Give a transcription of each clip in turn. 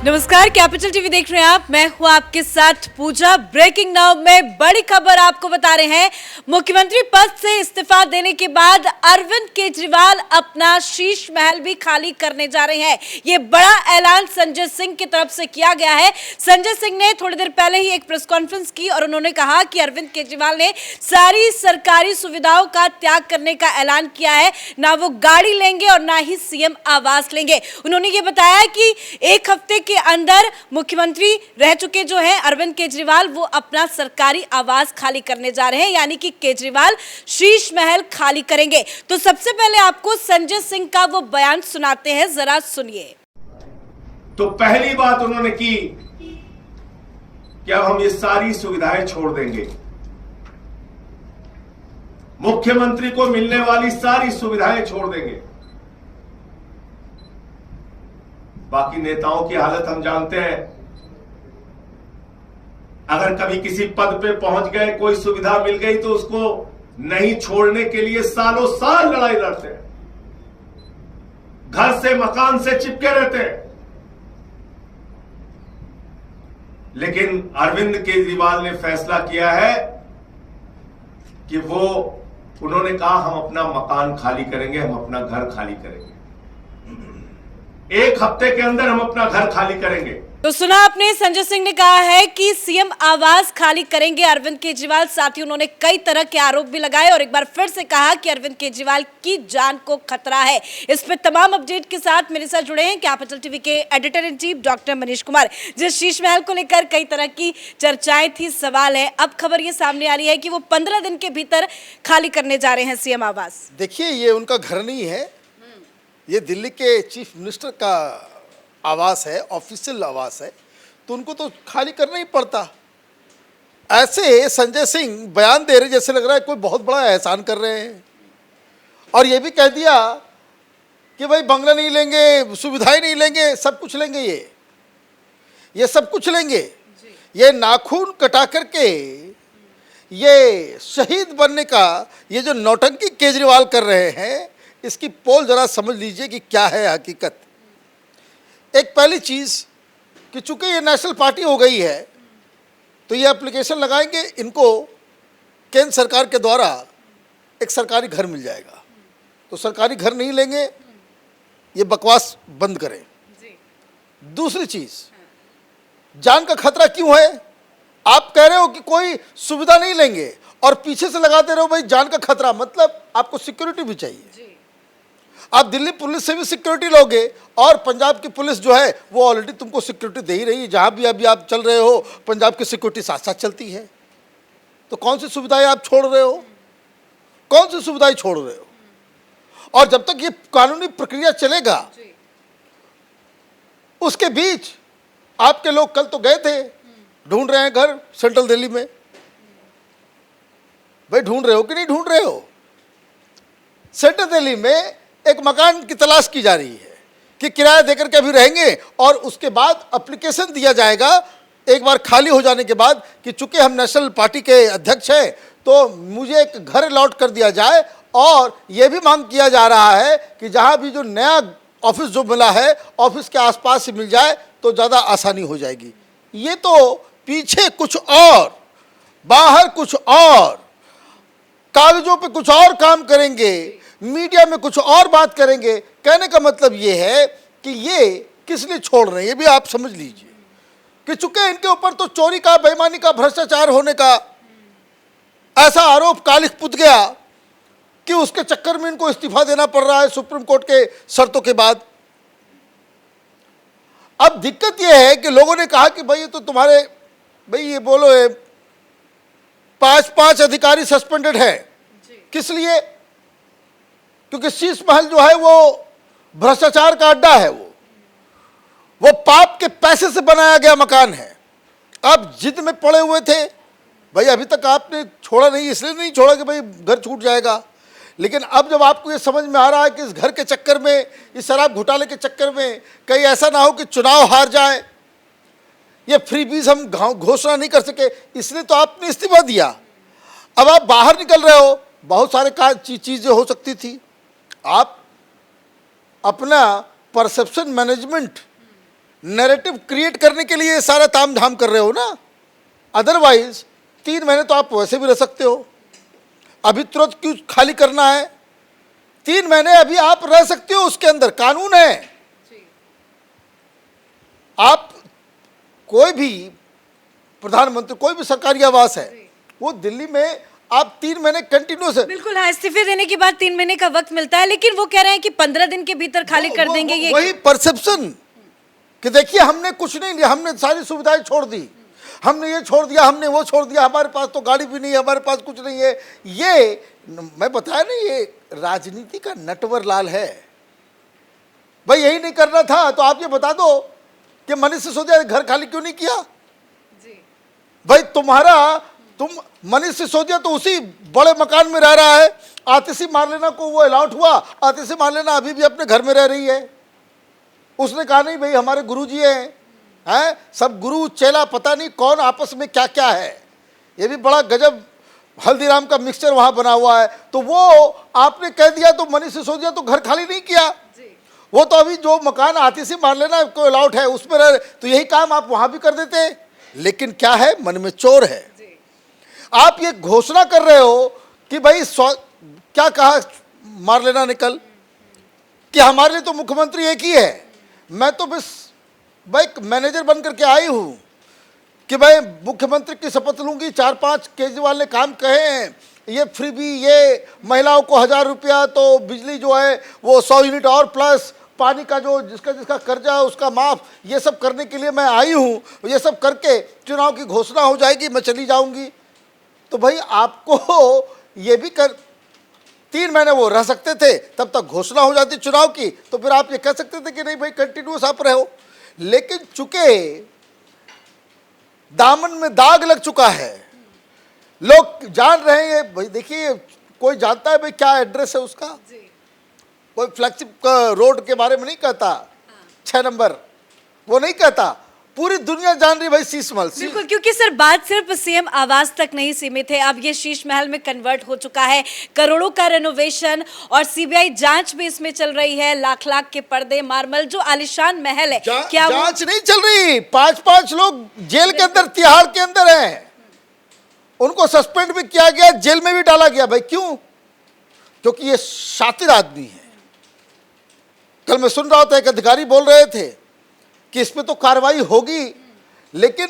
नमस्कार, capital TV देख रहे हैं आप। मैं हूं आपके साथ पूजा। ब्रेकिंग नाउ में बड़ी खबर आपको बता रहे हैं। मुख्यमंत्री पद से इस्तीफा देने के बाद अरविंद केजरीवाल अपना शीश महल भी खाली करने जा रहे हैं। ये बड़ा ऐलान संजय सिंह की तरफ से किया गया है। संजय सिंह ने थोड़ी देर पहले ही एक प्रेस कॉन्फ्रेंस की और उन्होंने कहा कि अरविंद केजरीवाल ने सारी सरकारी सुविधाओं का त्याग करने का ऐलान किया है। ना वो गाड़ी लेंगे और ना ही सीएम आवास लेंगे। उन्होंने ये बताया कि एक हफ्ते के अंदर मुख्यमंत्री रह चुके जो हैं अरविंद केजरीवाल, वो अपना सरकारी आवास खाली करने जा रहे हैं, यानी कि केजरीवाल शीश महल खाली करेंगे। तो सबसे पहले आपको संजय सिंह का वो बयान सुनाते हैं, जरा सुनिए। तो पहली बात उन्होंने की कि अब हम ये सारी सुविधाएं छोड़ देंगे। मुख्यमंत्री को मिलने वाली सारी सुविधाएं छोड़ देंगे। बाकी नेताओं की हालत हम जानते हैं। अगर कभी किसी पद पे पहुंच गए, कोई सुविधा mill गई तो उसको नहीं छोड़ने के लिए सालों साल लड़ाई लड़ते हैं, घर से मकान से चिपके रहते हैं। लेकिन अरविंद केजरीवाल ने फैसला किया है कि उन्होंने कहा हम अपना मकान खाली करेंगे, हम अपना घर खाली करेंगे। एक हफ्ते के अंदर हम अपना घर खाली करेंगे। तो सुना आपने, संजय सिंह ने कहा है कि सीएम आवास खाली करेंगे अरविंद केजरीवाल। साथ ही उन्होंने कई तरह के आरोप भी लगाए और एक बार फिर से कहा कि अरविंद केजरीवाल की जान को खतरा है। इस पे तमाम अपडेट के साथ मेरे साथ जुड़े हैं कैपिटल टीवी के editor in chief doctor Manish Kumar. जिस शीश महल को लेकर कई तरह की चर्चाएं थी, सवाल है, अब खबर ये सामने आ रही है कि वो 15 दिन के भीतर खाली करने जा रहे हैं सीएम आवास। देखिए, ये उनका घर नहीं है, ये दिल्ली के चीफ मिनिस्टर का आवास है, ऑफिशियल आवास है, तो उनको तो खाली करना ही पड़ता। ऐसे संजय सिंह बयान दे रहे जैसे लग रहा है कोई बहुत बड़ा एहसान कर रहे हैं, और ये भी कह दिया कि भाई बंगला नहीं लेंगे, सुविधाएं नहीं लेंगे, सब कुछ लेंगे। ये सब कुछ लेंगे। ये नाखून कटा करके ये शहीद बनने का ये जो नौटंकी केजरीवाल कर रहे हैं, इसकी पोल जरा समझ लीजिए कि क्या है हकीकत। एक पहली चीज़ कि चूंकि ये नेशनल पार्टी हो गई है, तो ये एप्लीकेशन लगाएंगे, इनको केंद्र सरकार के द्वारा एक सरकारी घर मिल जाएगा। तो सरकारी घर नहीं लेंगे, ये बकवास बंद करें। दूसरी चीज़, जान का खतरा क्यों है? आप कह रहे हो कि कोई सुविधा नहीं लेंगे और पीछे से लगाते रहो भाई जान का खतरा, मतलब आपको सिक्योरिटी भी चाहिए। आप दिल्ली पुलिस से भी सिक्योरिटी लोगे और पंजाब की पुलिस जो है वो ऑलरेडी तुमको सिक्योरिटी दे ही रही है। जहां भी अभी आप चल रहे हो, पंजाब की सिक्योरिटी साथ साथ चलती है। तो कौन सी सुविधाएं आप छोड़ रहे हो? कौन सी सुविधाएं छोड़ रहे हो? और जब तक ये कानूनी प्रक्रिया चलेगा, उसके बीच आपके लोग कल तो गए थे, ढूंढ रहे हैं घर सेंट्रल दिल्ली में। भाई ढूंढ रहे हो कि नहीं ढूंढ रहे हो? सेंट्रल दिल्ली में एक मकान की तलाश की जा रही है कि किराया देकर के अभी रहेंगे, और उसके बाद एप्लीकेशन दिया जाएगा एक बार खाली हो जाने के बाद कि चूंकि हम नेशनल पार्टी के अध्यक्ष हैं तो मुझे एक घर अलॉट कर दिया जाए। और यह भी मांग किया जा रहा है कि जहां भी जो नया ऑफिस जो मिला है, ऑफिस के आसपास ही मिल जाए तो ज़्यादा आसानी हो जाएगी। ये तो पीछे कुछ और, बाहर कुछ और, कागजों पे कुछ और काम करेंगे, मीडिया में कुछ और बात करेंगे। कहने का मतलब ये है कि ये किस लिए छोड़ रहे हैं, ये भी आप समझ लीजिए कि चूंकि इनके ऊपर तो चोरी का, बेईमानी का, भ्रष्टाचार होने का ऐसा आरोप कालिख पुत गया कि उसके चक्कर में इनको इस्तीफा देना पड़ रहा है सुप्रीम कोर्ट के शर्तों के बाद। अब दिक्कत यह है कि लोगों ने कहा कि भाई ये तो तुम्हारे, भाई ये बोलो 5 अधिकारी सस्पेंडेड है। किस लिए? क्योंकि शीश महल जो है वो भ्रष्टाचार का अड्डा है, वो पाप के पैसे से बनाया गया मकान है। आप जिद में पड़े हुए थे भाई, अभी तक आपने छोड़ा नहीं, इसलिए नहीं छोड़ा कि भाई घर छूट जाएगा। लेकिन अब जब आपको ये समझ में आ रहा है कि इस घर के चक्कर में, इस शराब घोटाले के चक्कर में कहीं ऐसा ना हो कि चुनाव हार जाए, ये फ्रीबीज हम घोषणा नहीं कर सके, इसलिए तो आपने इस्तीफा दिया। अब आप बाहर निकल रहे हो, बहुत सारे चीज़ें हो सकती थी। आप अपना परसेप्शन मैनेजमेंट नैरेटिव क्रिएट करने के लिए ये सारा ताम झाम कर रहे हो ना। अदरवाइज 3 महीने तो आप वैसे भी रह सकते हो, अभी तुरंत क्यों खाली करना है? 3 महीने अभी आप रह सकते हो, उसके अंदर कानून है। आप कोई भी प्रधानमंत्री, कोई भी सरकारी आवास है, वो दिल्ली में आप 3 महीने कंटिन्यूस है। बिल्कुल हाँ, इस्तीफे देने के बाद 3 महीने का वक्त मिलता है, लेकिन वो कह रहे हैं कि 15 दिन के भीतर खाली कर देंगे। ये वही परसेप्शन कि देखिए हमने कुछ नहीं लिया, हमने सारी सुविधाएं छोड़ दी, हमने ये छोड़ दिया, हमने वो छोड़ दिया, हमारे पास तो गाड़ी भी नहीं है, हमारे पास कुछ नहीं है। ये मैं बताया ना, ये राजनीति का नटवर लाल है भाई। यही नहीं करना था तो आप ये बता दो कि मनीष सिसोदिया ने घर खाली क्यों नहीं किया भाई? तुम मनीष सिसोदिया तो उसी बड़े मकान में रह रहा है। आतिशी मारलेना को वो अलॉट हुआ, आतिशी मारलेना अभी भी अपने घर में रह रही है। उसने कहा नहीं भाई हमारे गुरुजी हैं, सब गुरु चेला पता नहीं कौन आपस में क्या क्या है। ये भी बड़ा गजब हल्दीराम का मिक्सचर वहां बना हुआ है। तो वो आपने कह दिया तो मनीष सिसोदिया तो घर खाली नहीं किया, वो तो अभी जो मकान आतिशी मारलेना को अलॉट है उसमें रह, तो यही काम आप वहां भी कर देते। लेकिन क्या है, मन में चोर है। आप ये घोषणा कर रहे हो कि भाई क्या कहा मारलेना निकल कि हमारे लिए तो मुख्यमंत्री एक ही है। मैं तो बस भाई मैनेजर बन करके आई हूं कि भाई मुख्यमंत्री की शपथ लूंगी। 4-5 केजरीवाल ने काम कहे हैं, ये फ्री भी, ये महिलाओं को 1000 रुपया, तो बिजली जो है वो 100 यूनिट और प्लस, पानी का जो जिसका कर्जा है उसका माफ, ये सब करने के लिए मैं आई हूँ। ये सब करके चुनाव की घोषणा हो जाएगी, मैं चली जाऊंगी। तो भाई आपको ये भी 3 महीने वो रह सकते थे, तब तक घोषणा हो जाती चुनाव की, तो फिर आप ये कह सकते थे कि नहीं भाई कंटिन्यूस आप रहो। लेकिन चूंकि दामन में दाग लग चुका है, लोग जान रहे हैं भाई। देखिए कोई जानता है भाई क्या एड्रेस है उसका? कोई फ्लैगशिप रोड के बारे में नहीं कहता, 6 नंबर वो नहीं कहता, पूरी दुनिया जान रही भाई शीश महल। बिल्कुल, क्योंकि सर बात सिर्फ सीएम आवास तक नहीं सीमित है, अब ये शीश महल में कन्वर्ट हो चुका है। करोड़ों का रेनोवेशन और सीबीआई जांच भी इसमें चल रही है। लाख के पर्दे, मार्बल, जो आलिशान महल है। क्या जांच नहीं चल रही? 5-5 लोग जेल के अंदर, तिहाड़ के अंदर हैं, उनको सस्पेंड भी किया गया, जेल में भी डाला गया। भाई क्यों? क्योंकि ये शातिर आदमी है। कल मैं सुन रहा था, एक अधिकारी बोल रहे थे कि इस पे तो कार्रवाई होगी, लेकिन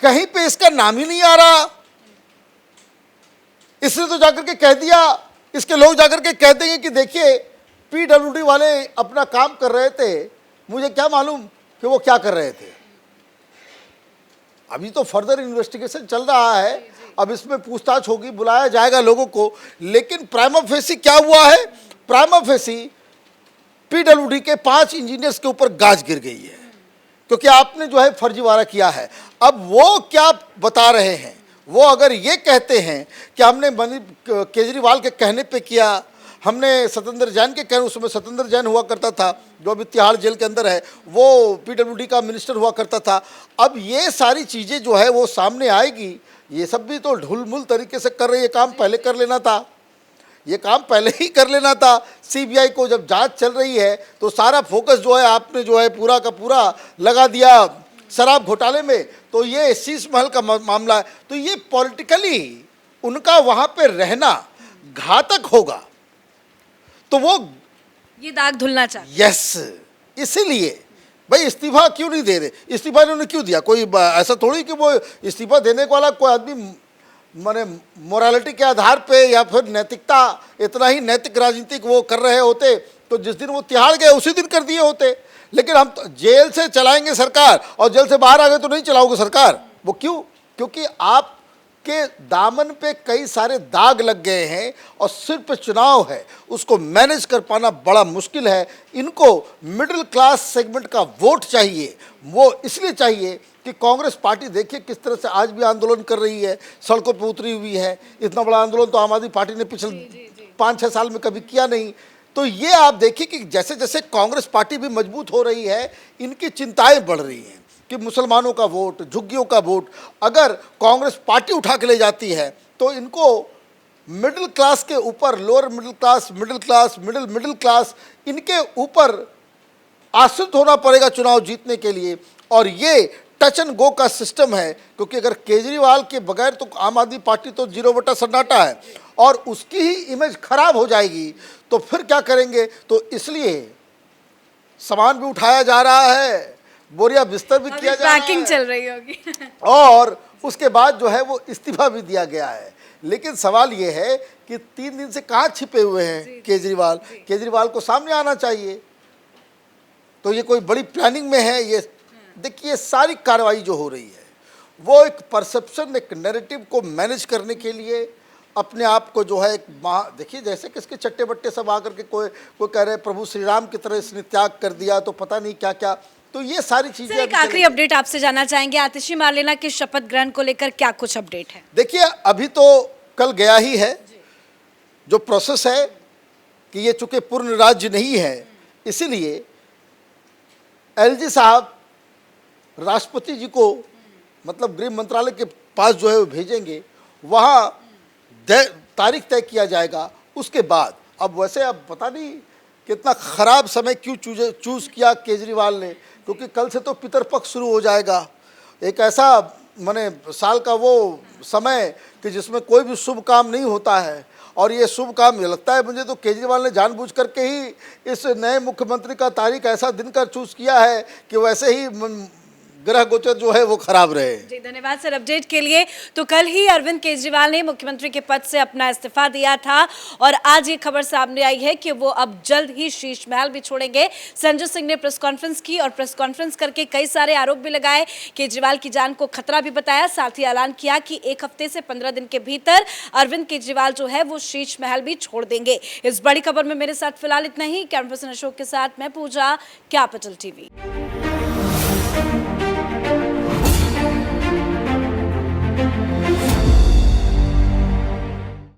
कहीं पे इसका नाम ही नहीं आ रहा। इसने तो जाकर के कह दिया, इसके लोग जाकर के कह देंगे कि देखिए पीडब्ल्यूडी वाले अपना काम कर रहे थे, मुझे क्या मालूम कि वो क्या कर रहे थे। अभी तो फर्दर इन्वेस्टिगेशन चल रहा है, अब इसमें पूछताछ होगी, बुलाया जाएगा लोगों को। लेकिन प्राइमा फेसी क्या हुआ है? प्राइमा फेसी पीडब्ल्यूडी के 5 इंजीनियर्स के ऊपर गाज गिर गई है, क्योंकि आपने जो है फर्जीवाड़ा किया है। अब वो क्या बता रहे हैं? वो अगर ये कहते हैं कि हमने केजरीवाल के कहने पे किया, हमने सत्येंद्र जैन के कहने, उसमें सत्येंद्र जैन हुआ करता था जो अभी तिहाड़ जेल के अंदर है, वो पीडब्ल्यूडी का मिनिस्टर हुआ करता था। अब ये सारी चीज़ें जो है वो सामने आएगी। ये सब भी तो ढुलमुल तरीके से कर रही है, काम पहले कर लेना था, ये काम पहले ही कर लेना था। सीबीआई को जब जांच चल रही है तो सारा फोकस जो है आपने जो है पूरा का पूरा लगा दिया शराब घोटाले में। तो ये शीश महल का मामला है, तो ये पॉलिटिकली उनका वहां पे रहना घातक होगा, तो वो ये दाग धुलना चाहिए। यस, इसीलिए भाई इस्तीफा क्यों नहीं दे रहे? इस्तीफा इन्होंने क्यों दिया? कोई ऐसा थोड़ी कि वो इस्तीफा देने वाला कोई आदमी माने मोरालिटी के आधार पे या फिर नैतिकता, इतना ही नैतिक राजनीतिक वो कर रहे होते तो जिस दिन वो तिहाड़ गए उसी दिन कर दिए होते। लेकिन हम तो जेल से चलाएंगे सरकार, और जेल से बाहर आ गए तो नहीं चलाओगे सरकार। वो क्यों? क्योंकि आपके दामन पे कई सारे दाग लग गए हैं और सिर्फ चुनाव है, उसको मैनेज कर पाना बड़ा मुश्किल है। इनको मिडिल क्लास सेगमेंट का वोट चाहिए। वो इसलिए चाहिए कि कांग्रेस पार्टी देखिए किस तरह से आज भी आंदोलन कर रही है, सड़कों पर उतरी हुई है। इतना बड़ा आंदोलन तो आम आदमी पार्टी ने पिछले 5-6 साल में कभी किया नहीं। तो ये आप देखिए कि जैसे जैसे कांग्रेस पार्टी भी मजबूत हो रही है, इनकी चिंताएं बढ़ रही हैं कि मुसलमानों का वोट, झुग्गियों का वोट अगर कांग्रेस पार्टी उठा के ले जाती है तो इनको मिडिल क्लास के ऊपर, lower middle class, middle class, middle class, इनके ऊपर आश्रित होना पड़ेगा चुनाव जीतने के लिए। और ये टच एंड गो का सिस्टम है, क्योंकि अगर केजरीवाल के बगैर तो आम आदमी पार्टी तो 0 बटा सन्नाटा है और उसकी ही इमेज खराब हो जाएगी, तो फिर क्या करेंगे। तो इसलिए सामान भी उठाया जा रहा है, बोरिया बिस्तर भी किया जा रहा है, पैकिंग चल रही होगी। और उसके बाद जो है वो इस्तीफा भी दिया गया है। लेकिन सवाल ये है कि 3 दिन से कहाँ छिपे हुए हैं केजरीवाल। केजरीवाल को सामने आना चाहिए। तो ये कोई बड़ी प्लानिंग में है ये। देखिए, सारी कार्रवाई जो हो रही है वो एक परसेप्शन, एक नैरेटिव को मैनेज करने के लिए अपने आप को जो है एक देखिए, जैसे किसके चट्टे बट्टे सब आकर के कोई कह रहे प्रभु श्री राम की तरह इसने त्याग कर दिया, तो पता नहीं क्या क्या। तो ये सारी चीजें। एक आखिरी अपडेट आपसे जानना चाहेंगे, आतिशी मार्लेना के शपथ ग्रहण को लेकर क्या कुछ अपडेट है? देखिए, अभी तो कल गया ही है। जो प्रोसेस है कि ये चूंकि पूर्ण राज्य नहीं है, इसीलिए एलजी साहब राष्ट्रपति जी को, मतलब गृह मंत्रालय के पास जो है वो भेजेंगे, वहाँ तारीख तय किया जाएगा। उसके बाद अब वैसे अब पता नहीं कितना खराब समय क्यों चूज किया केजरीवाल ने, क्योंकि कल से तो पितरपक्ष शुरू हो जाएगा। एक ऐसा माने साल का वो समय कि जिसमें कोई भी शुभ काम नहीं होता है, और ये शुभ काम लगता है मुझे तो केजरीवाल ने जानबूझ करके ही इस नए मुख्यमंत्री का तारीख ऐसा दिन का चूज किया है कि वैसे ही ग्रह गोचर जो है वो खराब रहे। जी, धन्यवाद सर अपडेट के लिए। तो कल ही अरविंद केजरीवाल ने मुख्यमंत्री के पद से अपना इस्तीफा दिया था और आज ये खबर सामने आई है कि वो अब जल्द ही शीश महल भी छोड़ेंगे। संजय सिंह ने प्रेस कॉन्फ्रेंस की और प्रेस कॉन्फ्रेंस करके कई सारे आरोप भी लगाए, केजरीवाल की जान को खतरा भी बताया, साथ ही ऐलान किया कि 1 हफ्ते से 15 दिन के भीतर अरविंद केजरीवाल जो है वो शीश महल भी छोड़ देंगे। इस बड़ी खबर में मेरे साथ फिलहाल इतना ही। कैमरा पर्सन अशोक के साथ मैं पूजा, कैपिटल टीवी।